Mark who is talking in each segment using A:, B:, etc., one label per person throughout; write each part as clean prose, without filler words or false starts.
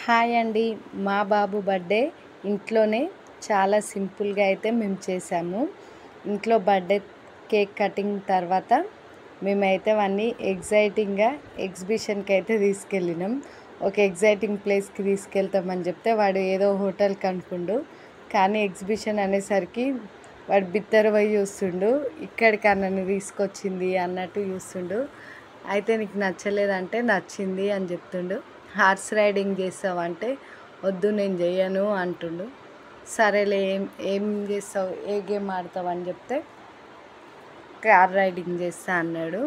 A: Hi అండి. మా బాబు birthday ఇంట్లోనే చాలా సింపుల్‌గా అయితే మేము చేసాము. ఇంట్లో బర్త్‌డే కేక్ కటింగ్ తర్వాత మేమైతే వాడిని ఎక్సైటింగ్‌గా ఎగ్జిబిషన్‌కి అయితే తీసుకెళ్ళినాం. ఒక ఎక్సైటింగ్ ప్లేస్‌కి తీసుకెళ్తామని చెప్తే వాడు ఏదో హోటల్‌కి అనుకుండు. కానీ ఎగ్జిబిషన్ అనేసరికి వాడు బిత్తరపోయి చూస్తుండు. ఇక్కడికా నన్ను తీసుకొచ్చింది అన్నట్టు చూస్తుండు. అయితే నీకు నచ్చలేదంటే నచ్చింది అని చెప్తుండు. హార్స్ రైడింగ్ చేస్తావా అంటే వద్దు నేను చెయ్యను అంటుండు. సరేలే ఏం ఏం చేస్తావు, ఏ గేమ్ ఆడతావు అని చెప్తే కార్ రైడింగ్ చేస్తా అన్నాడు.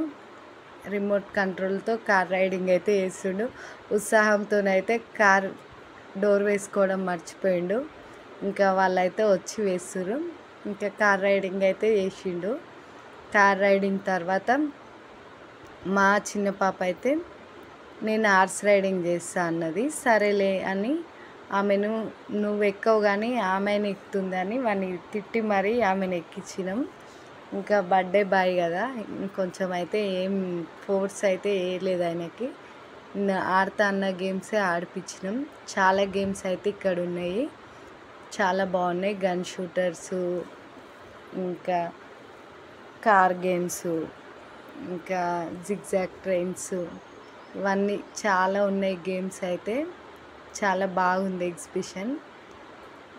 A: రిమోట్ కంట్రోల్తో కార్ రైడింగ్ అయితే చేస్తుండు. ఉత్సాహంతోనైతే కార్ డోర్ వేసుకోవడం మర్చిపోయిండు. ఇంకా వాళ్ళైతే వచ్చి వేస్తుర్రు. ఇంకా కార్ రైడింగ్ అయితే చేసిండు. కార్ రైడింగ్ తర్వాత మా చిన్న పాప అయితే నేను హార్స్ రైడింగ్ చేస్తా అన్నది. సరేలే అని ఆమెను నువ్వు ఎక్కవు కానీ ఆమెను ఎక్కుతుందని వాడిని తిట్టి మరీ ఆమెను ఎక్కించినాం. ఇంకా బర్త్డే బాయ్ కదా, ఇంకొంచెం అయితే ఏం ఫోర్స్ అయితే వేయలేదు ఆయనకి. ఆడతా అన్న గేమ్సే ఆడిపించినాం. చాలా గేమ్స్ అయితే ఇక్కడ ఉన్నాయి, చాలా బాగున్నాయి. గన్ షూటర్సు, ఇంకా కార్ గేమ్స్, ఇంకా జిగ్జాగ్ ట్రైన్స్, ఇవన్నీ చాలా ఉన్నాయి గేమ్స్ అయితే. చాలా బాగుంది ఎగ్జిబిషన్.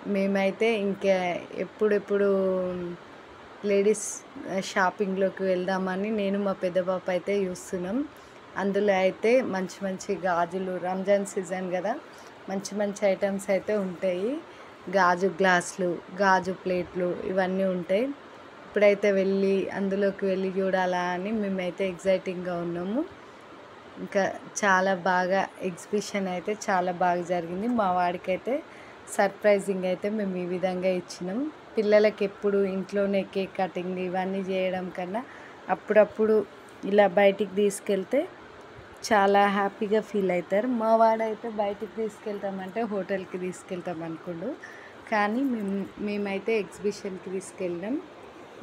A: మేమైతే ఇంకా ఎప్పుడెప్పుడు లేడీస్ షాపింగ్లోకి వెళ్దామని నేను మా పెద్ద పాప అయితే చూస్తున్నాం. అందులో అయితే మంచి మంచి గాజులు, రంజాన్ సీజన్ కదా, మంచి మంచి ఐటమ్స్ అయితే ఉంటాయి. గాజు గ్లాసులు, గాజు ప్లేట్లు ఇవన్నీ ఉంటాయి. ఇప్పుడైతే అందులోకి వెళ్ళి చూడాలా అని మేమైతే ఎగ్జైటింగ్గా ఉన్నాము. ఇంకా చాలా బాగా ఎగ్జిబిషన్ అయితే చాలా బాగా జరిగింది. మా వాడికైతే సర్ప్రైజింగ్ అయితే మేము ఈ విధంగా ఇచ్చినాం. పిల్లలకి ఎప్పుడు ఇంట్లోనే కేక్ కటింగ్ ఇవన్నీ చేయడం కన్నా అప్పుడప్పుడు ఇలా బయటికి తీసుకెళ్తే చాలా హ్యాపీగా ఫీల్ అవుతారు. మా వాడైతే బయటికి తీసుకెళ్తామంటే హోటల్కి తీసుకెళ్తాం అనుకోండు. కానీ మేమైతే ఎగ్జిబిషన్కి తీసుకెళ్ళినాం.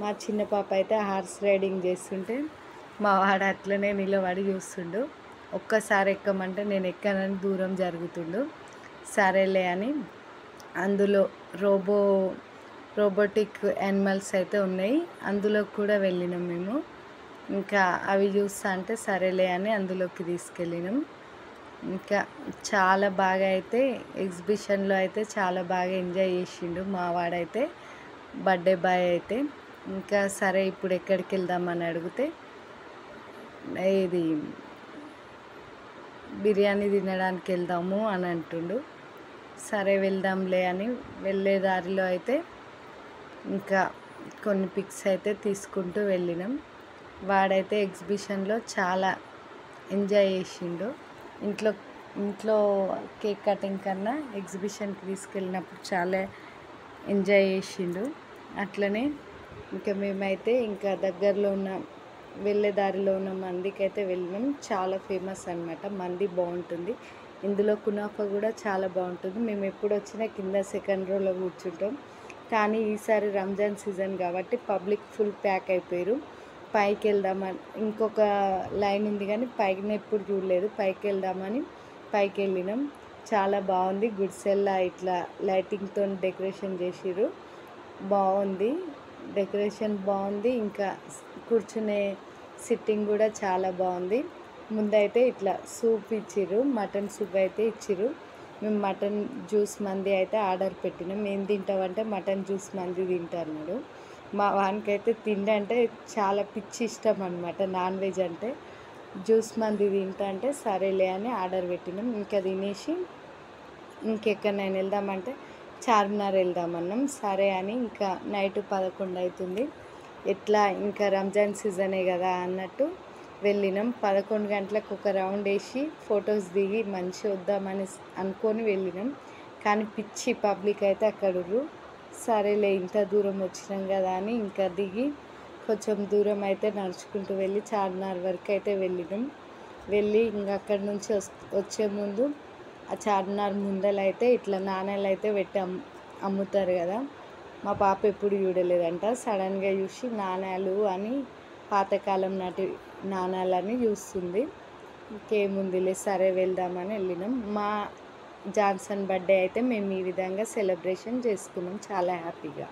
A: మా చిన్న పాప అయితే హార్స్ రైడింగ్ చేస్తుంటే మా వాడు అట్లనే నిలబడి చూస్తుండు. ఒక్కసారి ఎక్కమంటే నేను ఎక్కనని దూరం జరుగుతుండు. సరేలే అని అందులో రోబోటిక్ యానిమల్స్ అయితే ఉన్నాయి, అందులో కూడా వెళ్ళినాం మేము. ఇంకా అవి చూస్తా అంటే సరేలే అని అందులోకి తీసుకెళ్ళినాం. ఇంకా చాలా బాగా అయితే ఎగ్జిబిషన్లో అయితే చాలా బాగా ఎంజాయ్ చేసిండు మా వాడైతే, బర్త్డే బాయ్ అయితే. ఇంకా సరే ఇప్పుడు ఎక్కడికి వెళ్దామని అడిగితే ఇది బిర్యానీ తినడానికి వెళ్దాము అని అంటుండు. సరే వెళ్దాంలే అని వెళ్ళే దారిలో అయితే ఇంకా కొన్ని పిక్స్ అయితే తీసుకుంటూ వెళ్ళినాం. వాడైతే ఎగ్జిబిషన్లో చాలా ఎంజాయ్ చేసిండు. ఇంట్లో ఇంట్లో కేక్ కటింగ్ కన్నా ఎగ్జిబిషన్కి తీసుకెళ్ళినప్పుడు చాలా ఎంజాయ్ చేసిండు. అట్లనే ఇంకా మేమైతే ఇంకా దగ్గరలో ఉన్న వెళ్ళే దారిలో ఉన్న మందికి అయితే వెళ్ళినాం. చాలా ఫేమస్ అనమాట, మంది బాగుంటుంది. ఇందులో కునాఫా కూడా చాలా బాగుంటుంది. మేము ఎప్పుడు వచ్చినా కింద సెకండ్ రోలో కూర్చుంటాం. కానీ ఈసారి రంజాన్ సీజన్ కాబట్టి పబ్లిక్ ఫుల్ ప్యాక్ అయిపోయారు. పైకి వెళ్దామని ఇంకొక లైన్ ఉంది కానీ పైన ఎప్పుడు చూడలేదు. పైకి వెళ్దామని పైకి వెళ్ళినాం. చాలా బాగుంది. గుడిసెల్లా ఇట్లా లైటింగ్తో డెకరేషన్ చేసిర్రు. బాగుంది, డెకరేషన్ బాగుంది. ఇంకా కూర్చునే సిట్టింగ్ కూడా చాలా బాగుంది. ముందైతే ఇట్లా సూప్ ఇచ్చిర్రు, మటన్ సూప్ అయితే ఇచ్చిర్రు. మేము మటన్ జ్యూస్ మంది అయితే ఆర్డర్ పెట్టినాం. ఏం తింటామంటే మటన్ జ్యూస్ మంది తింటున్నాడు. మా వానికైతే తిండి అంటే చాలా పిచ్చి ఇష్టం అనమాట, నాన్ వెజ్ అంటే. జ్యూస్ మంది తింటా అంటే సరేలే అని ఆర్డర్ పెట్టినాం. ఇంకా తినేసి ఇంకెక్కడైనా వెళ్దామంటే చార్మినార్ వెళ్దామన్నాం. సరే అని ఇంకా నైట్ 11 అవుతుంది. ఎట్లా ఇంకా రంజాన్ సీజనే కదా అన్నట్టు వెళ్ళినాం. 11 గంటలకు ఒక రౌండ్ వేసి ఫొటోస్ దిగి మంచిగా వద్దామని అనుకొని వెళ్ళినాం. కానీ పిచ్చి పబ్లిక్ అయితే అక్కడుర్రు. సరేలే ఇంత దూరం వచ్చినాం కదా అని ఇంకా దిగి కొంచెం దూరం అయితే నడుచుకుంటూ వెళ్ళి చార్మినార్ వరకు అయితే వెళ్ళినాం. వెళ్ళి ఇంకా అక్కడి నుంచి వచ్చే ముందు ఆ చార్మినార్ ముందలైతే ఇట్లా నాణ్యాలు అయితే పెట్టి అమ్ముతారు కదా. మా పాప ఎప్పుడు చూడలేదంట. సడన్గా చూసి నాణ్యాలు అని పాతకాలం నాటి నాణ్యాలని చూస్తుంది. ఇంకేముందిలే సరే వెళ్దామని వెళ్ళినాం. జాన్సన్ బర్త్డే అయితే మేము ఈ విధంగా సెలబ్రేషన్ చేసుకున్నాం చాలా హ్యాపీగా.